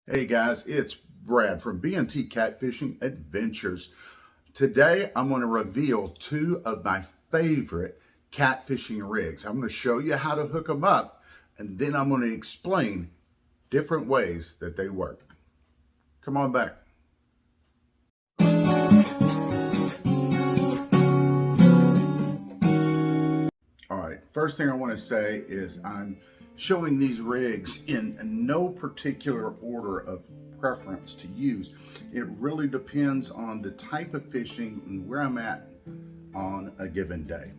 Hey guys, it's Brad from B&T Catfishing Adventures. Today I'm going to reveal two of my favorite catfishing rigs. I'm going to show you how to hook them up, and then I'm going to explain different ways that they work. Come on back. All right, first thing I want to say is I'm showing these rigs in no particular order of preference to use. It really depends on the type of fishing and where I'm at on a given day.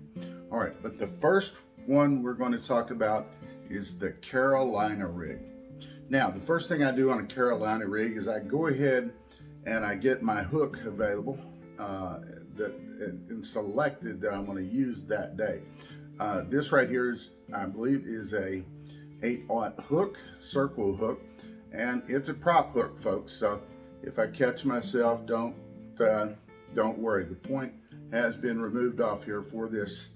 All right, but the first one we're going to talk about is the Carolina rig. Now, the first thing I do on a Carolina rig is I go ahead and I get my hook available and selected that I'm going to use that day. This right here is, I believe, is a 8/0 hook, circle hook, and it's a prop hook, folks. So if I catch myself, don't worry. The point has been removed off here for this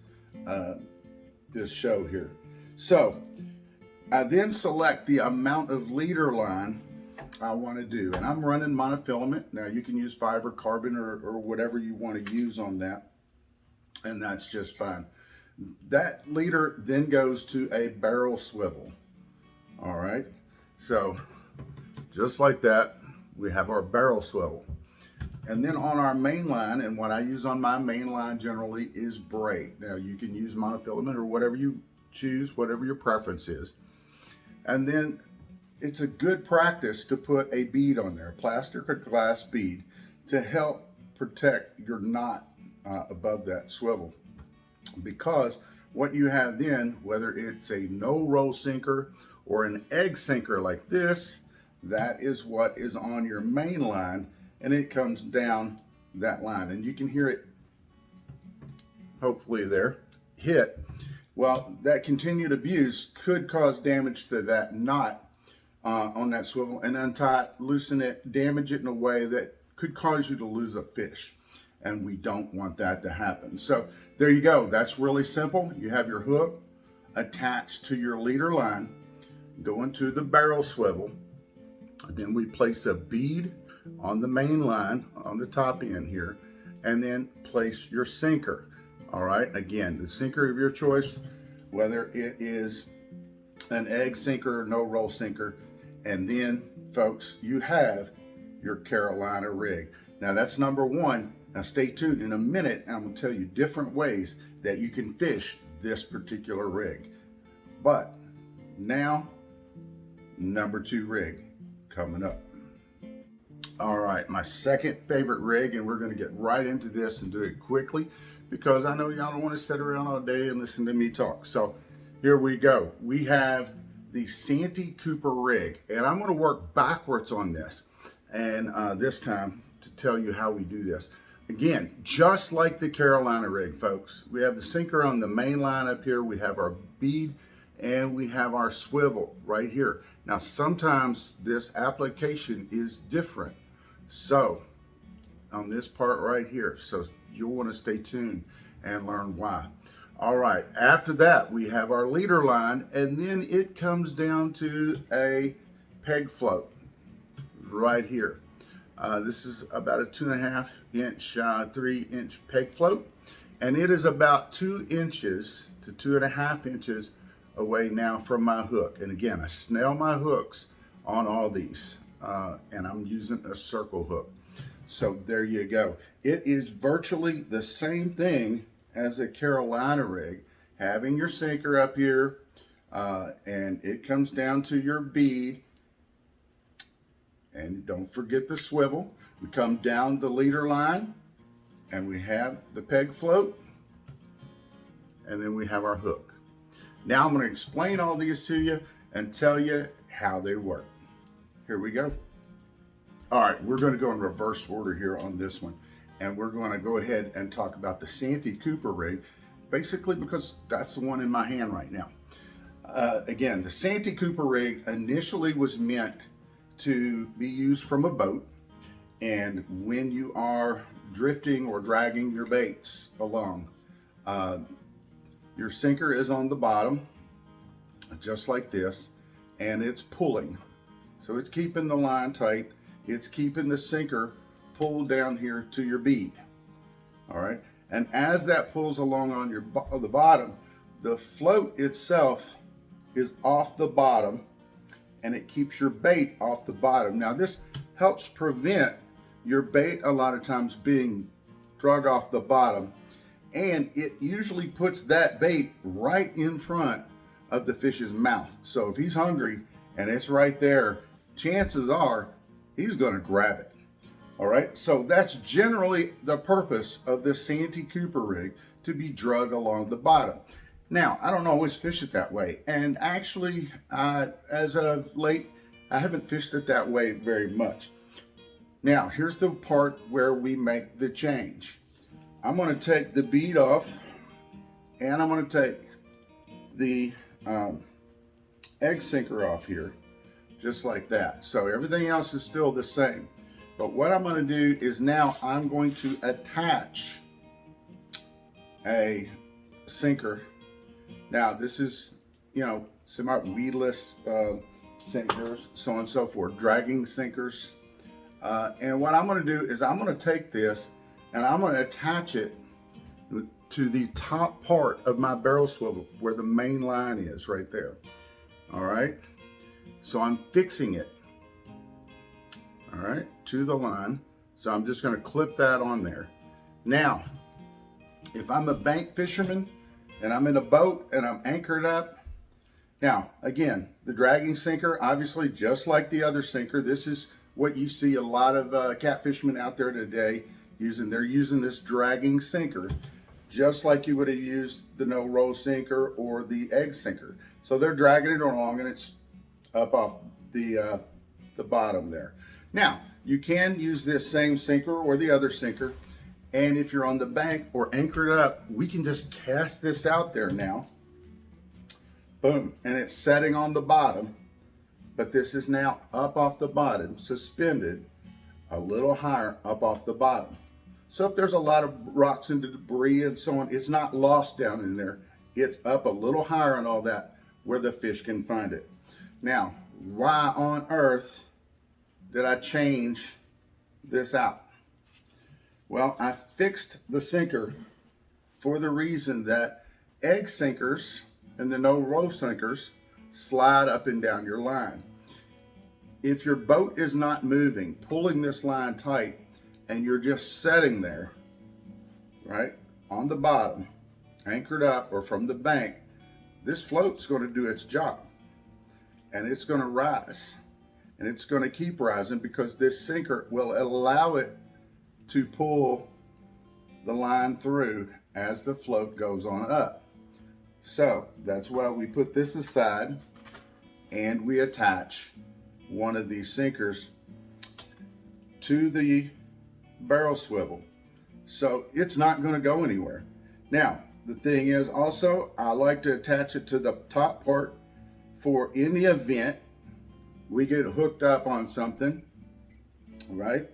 this show here. So I then select the amount of leader line I want to do, and I'm running monofilament. Now you can use fiber, carbon, or whatever you want to use on that, and that's just fine. That leader then goes to a barrel swivel. All right, so just like that, we have our barrel swivel. And then on our main line, and what I use on my main line generally is braid. Now you can use monofilament or whatever you choose, whatever your preference is. And then it's a good practice to put a bead on there, a plastic or glass bead, to help protect your knot above that swivel. Because what you have then, whether it's a no-roll sinker or an egg sinker like this, that is what is on your main line, and it comes down that line. And you can hear it, hopefully there, hit. Well, that continued abuse could cause damage to that knot on that swivel and untie it, loosen it, damage it in a way that could cause you to lose a fish. And we don't want that to happen. So there you go. That's really simple. You have your hook attached to your leader line, going to the barrel swivel. Then we place a bead on the main line on the top end here, and then place your sinker. All right, again, the sinker of your choice, whether it is an egg sinker or no roll sinker. And then, folks, you have your Carolina rig. Now that's number one. Now stay tuned. In a minute, I'm going to tell you different ways that you can fish this particular rig. But now, number two rig coming up. All right, my second favorite rig, and we're going to get right into this and do it quickly because I know y'all don't want to sit around all day and listen to me talk. So here we go. We have the Santee Cooper Rig, and I'm going to work backwards on this, and this time to tell you how we do this. Again, just like the Carolina rig, folks, we have the sinker on the main line up here, we have our bead, and we have our swivel right here. Now, sometimes this application is different. So, on this part right here, so you'll want to stay tuned and learn why. All right, after that, we have our leader line, and then it comes down to a peg float right here. This is about a 2.5 inch, 3 inch peg float, and it is about 2 inches to 2.5 inches away now from my hook. And again, I snail my hooks on all these, and I'm using a circle hook. So there you go. It is virtually the same thing as a Carolina rig, having your sinker up here, and it comes down to your bead. And don't forget the swivel. We come down the leader line, and we have the peg float, and then we have our hook. Now I'm going to explain all these to you and tell you how they work. Here we go. All right, we're going to go in reverse order here on this one, and we're going to go ahead and talk about the Santee Cooper rig, basically because that's the one in my hand right now. Again, the Santee Cooper rig initially was meant to be used from a boat, and when you are drifting or dragging your baits along, your sinker is on the bottom just like this, and it's pulling. So it's keeping the line tight. It's keeping the sinker pulled down here to your bead. All right. And as that pulls along on your the bottom, the float itself is off the bottom, and it keeps your bait off the bottom. Now this helps prevent your bait a lot of times being drug off the bottom, and it usually puts that bait right in front of the fish's mouth. So if he's hungry and it's right there, chances are he's going to grab it. All right, so that's generally the purpose of this Santee Cooper rig, to be drugged along the bottom. Now, I don't always fish it that way, and actually, as of late, I haven't fished it that way very much. Now, here's the part where we make the change. I'm going to take the bead off, and I'm going to take the egg sinker off here, just like that. So everything else is still the same. But what I'm going to do is now I'm going to attach a sinker. Now this is, you know, semi-weedless sinkers, so on and so forth, dragging sinkers. And what I'm going to do is I'm going to take this and I'm going to attach it to the top part of my barrel swivel where the main line is, right there. All right. So I'm fixing it, all right, to the line. So I'm just going to clip that on there. Now, if I'm a bank fisherman and I'm in a boat and I'm anchored up, now again, the dragging sinker, obviously just like the other sinker, this is what you see a lot of catfishermen out there today using. They're using this dragging sinker just like you would have used the no roll sinker or the egg sinker. So they're dragging it along and it's up off the bottom there. Now, you can use this same sinker or the other sinker, and if you're on the bank or anchored up, we can just cast this out there now. Boom, and it's setting on the bottom, but this is now up off the bottom, suspended a little higher up off the bottom. So if there's a lot of rocks and debris and so on, it's not lost down in there. It's up a little higher and all that where the fish can find it. Now, why on earth did I change this out? Well, I fixed the sinker for the reason that egg sinkers and the no roll sinkers slide up and down your line. If your boat is not moving, pulling this line tight, and you're just sitting there, right, on the bottom, anchored up or from the bank, this float's going to do its job, and it's going to rise. And it's going to keep rising because this sinker will allow it to pull the line through as the float goes on up. So that's why we put this aside and we attach one of these sinkers to the barrel swivel. So it's not going to go anywhere. Now, the thing is also, I like to attach it to the top part for in the event we get hooked up on something, right?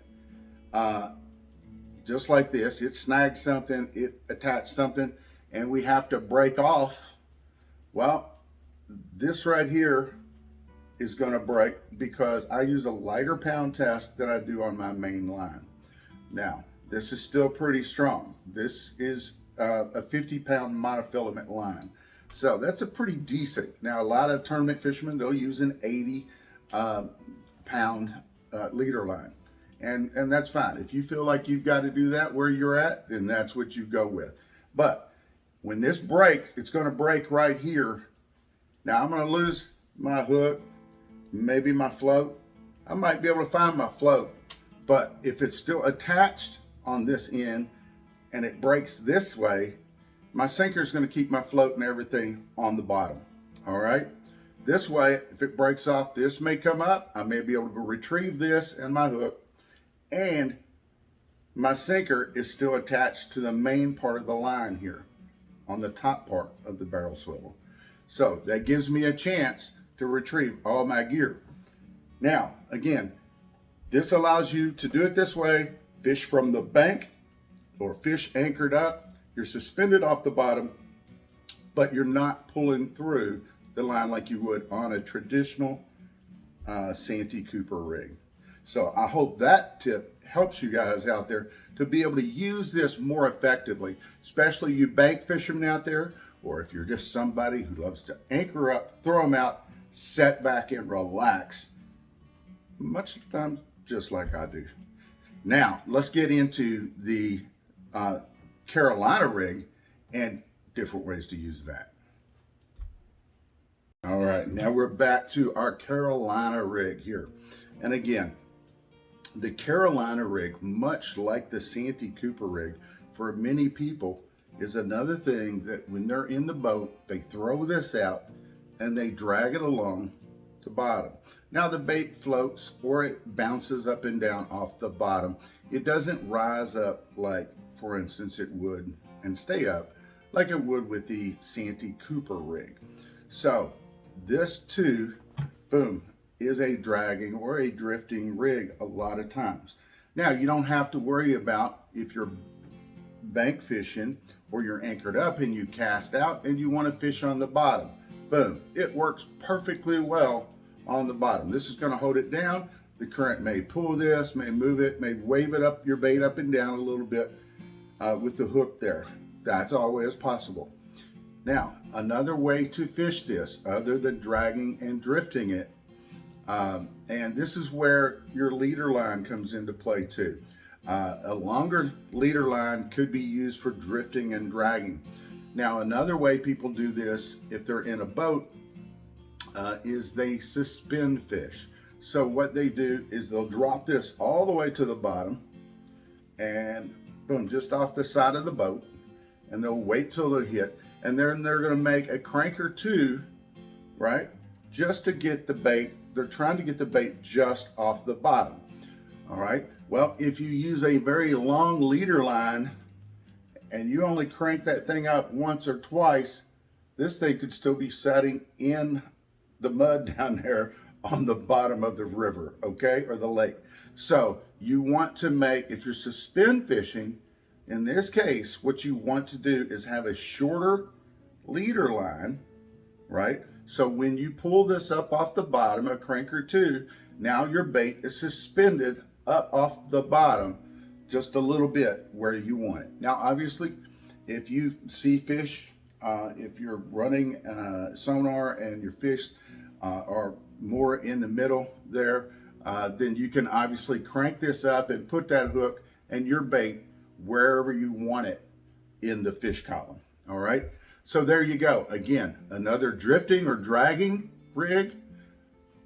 Just like this, it snags something, it attached something, and we have to break off. Well, this right here is gonna break because I use a lighter pound test than I do on my main line. Now, this is still pretty strong. This is a 50-pound monofilament line. So that's a pretty decent. Now, a lot of tournament fishermen, they'll use an 80 pound leader line, and that's fine. If you feel like you've got to do that where you're at, then that's what you go with. But when this breaks, it's going to break right here. Now I'm going to lose my hook, maybe my float. I might be able to find my float, but if it's still attached on this end and it breaks this way, my sinker is going to keep my float and everything on the bottom. All right. This way, if it breaks off, this may come up. I may be able to retrieve this and my hook, and my sinker is still attached to the main part of the line here on the top part of the barrel swivel. So that gives me a chance to retrieve all my gear. Now, again, this allows you to do it this way, fish from the bank or fish anchored up. You're suspended off the bottom, but you're not pulling through the line like you would on a traditional Santee Cooper Rig. So I hope that tip helps you guys out there to be able to use this more effectively, especially you bank fishermen out there, or if you're just somebody who loves to anchor up, throw them out, set back and relax, much of the time just like I do. Now, let's get into the Carolina rig and different ways to use that. All right, now we're back to our Carolina rig here. And again, the Carolina rig, much like the Santee Cooper rig, for many people is another thing that when they're in the boat, they throw this out and they drag it along the bottom. Now the bait floats or it bounces up and down off the bottom. It doesn't rise up like, for instance, it would and stay up like it would with the Santee Cooper rig. So this too, boom, is a dragging or a drifting rig a lot of times. Now you don't have to worry about if you're bank fishing or you're anchored up and you cast out and you want to fish on the bottom. Boom, it works perfectly well on the bottom. This is going to hold it down. The current may pull this, may move it, may wave it up, your bait up and down a little bit with the hook there. That's always possible. Now, another way to fish this other than dragging and drifting it, and this is where your leader line comes into play too. A longer leader line could be used for drifting and dragging. Now, another way people do this if they're in a boat is they suspend fish. So what they do is they'll drop this all the way to the bottom and boom, just off the side of the boat, and they'll wait till they hit, and then they're going to make a crank or two, right, just to get the bait. They're trying to get the bait just off the bottom. All right, well, if you use a very long leader line and you only crank that thing up once or twice, this thing could still be setting in the mud down there on the bottom of the river, okay, or the lake. So you want to make, if you're suspend fishing, in this case, what you want to do is have a shorter leader line, right? So when you pull this up off the bottom, a crank or two, now your bait is suspended up off the bottom just a little bit where you want it. Now, obviously, if you see fish, if you're running sonar and your fish are more in the middle there, then you can obviously crank this up and put that hook and your bait wherever you want it in the fish column. All right, so there you go. Again, another drifting or dragging rig,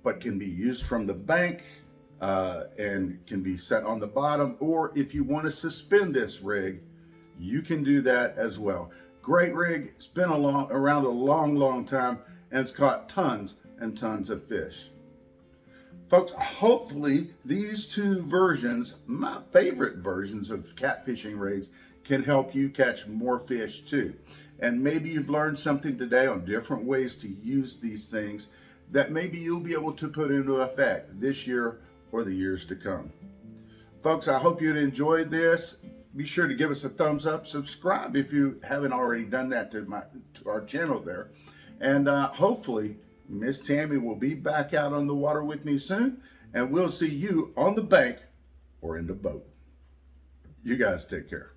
but can be used from the bank and can be set on the bottom, or if you want to suspend this rig, you can do that as well. Great rig. It's been around a long time, and it's caught tons and tons of fish. Folks, hopefully these two versions, my favorite versions of catfishing rigs, can help you catch more fish too. And maybe you've learned something today on different ways to use these things that maybe you'll be able to put into effect this year or the years to come. Folks, I hope you enjoyed this. Be sure to give us a thumbs up. Subscribe if you haven't already done that to our channel there. And hopefully Miss Tammy will be back out on the water with me soon, and we'll see you on the bank or in the boat. You guys take care.